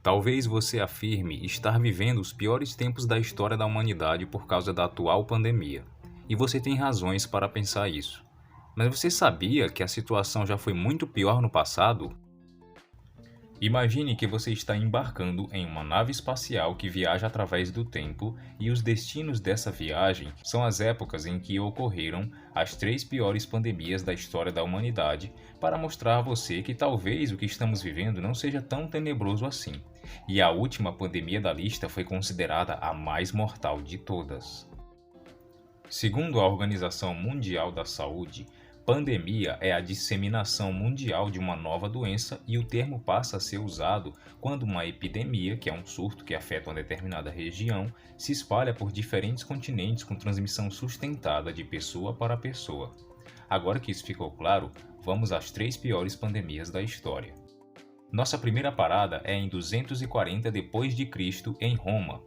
Talvez você afirme estar vivendo os piores tempos da história da humanidade por causa da atual pandemia. E você tem razões para pensar isso. Mas você sabia que a situação já foi muito pior no passado? Imagine que você está embarcando em uma nave espacial que viaja através do tempo e os destinos dessa viagem são as épocas em que ocorreram as três piores pandemias da história da humanidade, para mostrar a você que talvez o que estamos vivendo não seja tão tenebroso assim. E a última pandemia da lista foi considerada a mais mortal de todas. Segundo a Organização Mundial da Saúde, pandemia é a disseminação mundial de uma nova doença e o termo passa a ser usado quando uma epidemia, que é um surto que afeta uma determinada região, se espalha por diferentes continentes com transmissão sustentada de pessoa para pessoa. Agora que isso ficou claro, vamos às três piores pandemias da história. Nossa primeira parada é em 240 d.C. em Roma.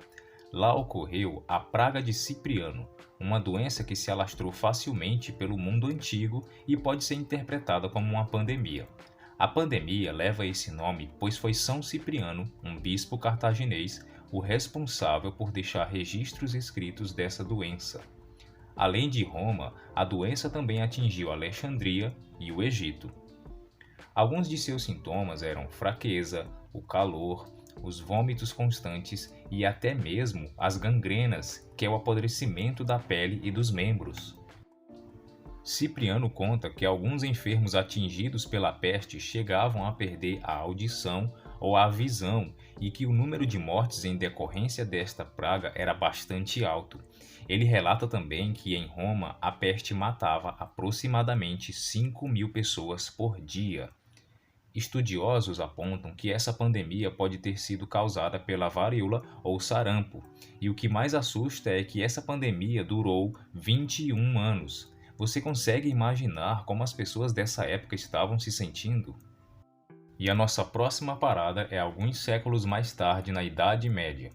Lá ocorreu a Praga de Cipriano, uma doença que se alastrou facilmente pelo mundo antigo e pode ser interpretada como uma pandemia. A pandemia leva esse nome pois foi São Cipriano, um bispo cartaginês, o responsável por deixar registros escritos dessa doença. Além de Roma, a doença também atingiu Alexandria e o Egito. Alguns de seus sintomas eram fraqueza, o calor, os vômitos constantes e até mesmo as gangrenas, que é o apodrecimento da pele e dos membros. Cipriano conta que alguns enfermos atingidos pela peste chegavam a perder a audição ou a visão e que o número de mortes em decorrência desta praga era bastante alto. Ele relata também que em Roma a peste matava aproximadamente 5.000 pessoas por dia. Estudiosos apontam que essa pandemia pode ter sido causada pela varíola ou sarampo, e o que mais assusta é que essa pandemia durou 21 anos. Você consegue imaginar como as pessoas dessa época estavam se sentindo? E a nossa próxima parada é alguns séculos mais tarde, na Idade Média.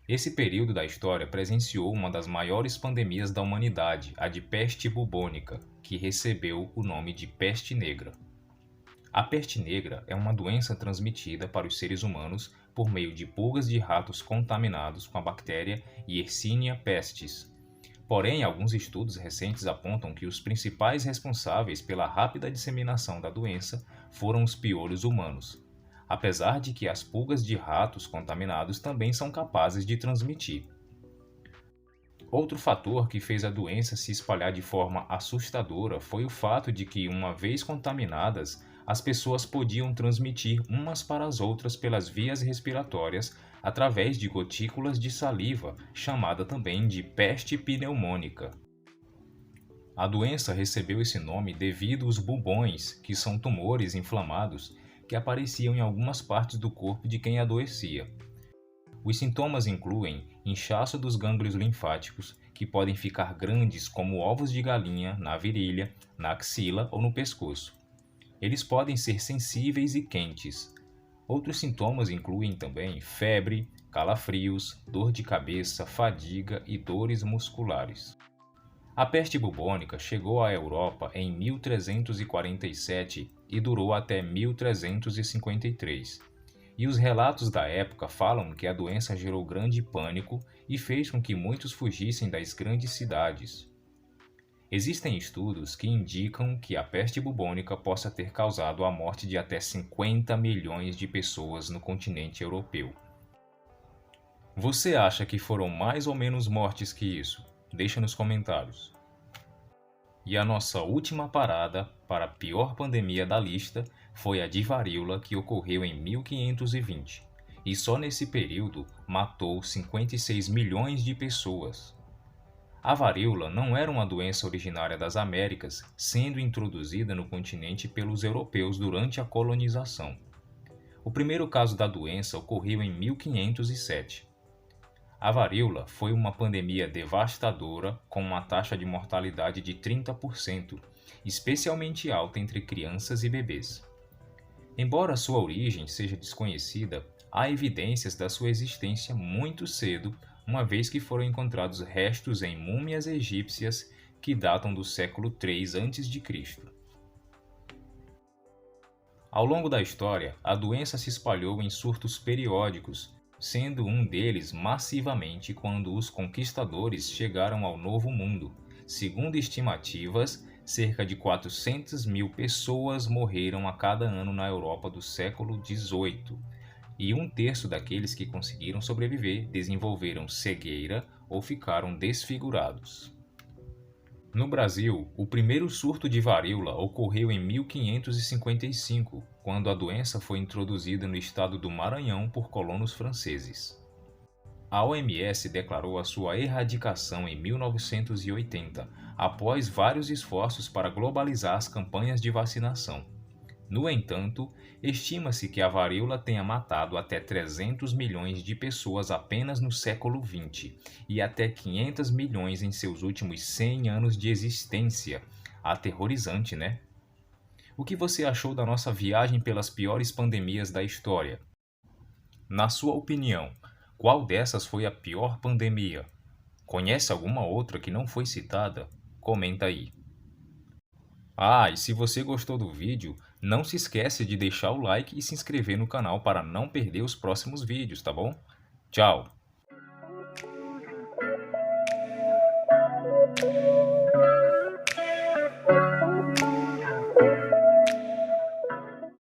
Esse período da história presenciou uma das maiores pandemias da humanidade, a de peste bubônica, que recebeu o nome de peste negra. A peste negra é uma doença transmitida para os seres humanos por meio de pulgas de ratos contaminados com a bactéria Yersinia pestis. Porém, alguns estudos recentes apontam que os principais responsáveis pela rápida disseminação da doença foram os piolhos humanos, apesar de que as pulgas de ratos contaminados também são capazes de transmitir. Outro fator que fez a doença se espalhar de forma assustadora foi o fato de que, uma vez contaminadas, as pessoas podiam transmitir umas para as outras pelas vias respiratórias através de gotículas de saliva, chamada também de peste pneumônica. A doença recebeu esse nome devido aos bubões, que são tumores inflamados que apareciam em algumas partes do corpo de quem adoecia. Os sintomas incluem inchaço dos gânglios linfáticos, que podem ficar grandes como ovos de galinha na virilha, na axila ou no pescoço. Eles podem ser sensíveis e quentes. Outros sintomas incluem também febre, calafrios, dor de cabeça, fadiga e dores musculares. A peste bubônica chegou à Europa em 1347 e durou até 1353. E os relatos da época falam que a doença gerou grande pânico e fez com que muitos fugissem das grandes cidades. Existem estudos que indicam que a peste bubônica possa ter causado a morte de até 50 milhões de pessoas no continente europeu. Você acha que foram mais ou menos mortes que isso? Deixa nos comentários. E a nossa última parada para a pior pandemia da lista foi a de varíola, que ocorreu em 1520, e só nesse período matou 56 milhões de pessoas. A varíola não era uma doença originária das Américas, sendo introduzida no continente pelos europeus durante a colonização. O primeiro caso da doença ocorreu em 1507. A varíola foi uma pandemia devastadora com uma taxa de mortalidade de 30%, especialmente alta entre crianças e bebês. Embora sua origem seja desconhecida, há evidências da sua existência muito cedo, uma vez que foram encontrados restos em múmias egípcias que datam do século III a.C. Ao longo da história, a doença se espalhou em surtos periódicos, sendo um deles massivamente quando os conquistadores chegaram ao Novo Mundo. Segundo estimativas, cerca de 400 mil pessoas morreram a cada ano na Europa do século XVIII, e um terço daqueles que conseguiram sobreviver desenvolveram cegueira ou ficaram desfigurados. No Brasil, o primeiro surto de varíola ocorreu em 1555, quando a doença foi introduzida no estado do Maranhão por colonos franceses. A OMS declarou a sua erradicação em 1980, após vários esforços para globalizar as campanhas de vacinação. No entanto, estima-se que a varíola tenha matado até 300 milhões de pessoas apenas no século XX e até 500 milhões em seus últimos 100 anos de existência. Aterrorizante, né? O que você achou da nossa viagem pelas piores pandemias da história? Na sua opinião, qual dessas foi a pior pandemia? Conhece alguma outra que não foi citada? Comenta aí. Ah, e se você gostou do vídeo, não se esquece de deixar o like e se inscrever no canal para não perder os próximos vídeos, tá bom? Tchau!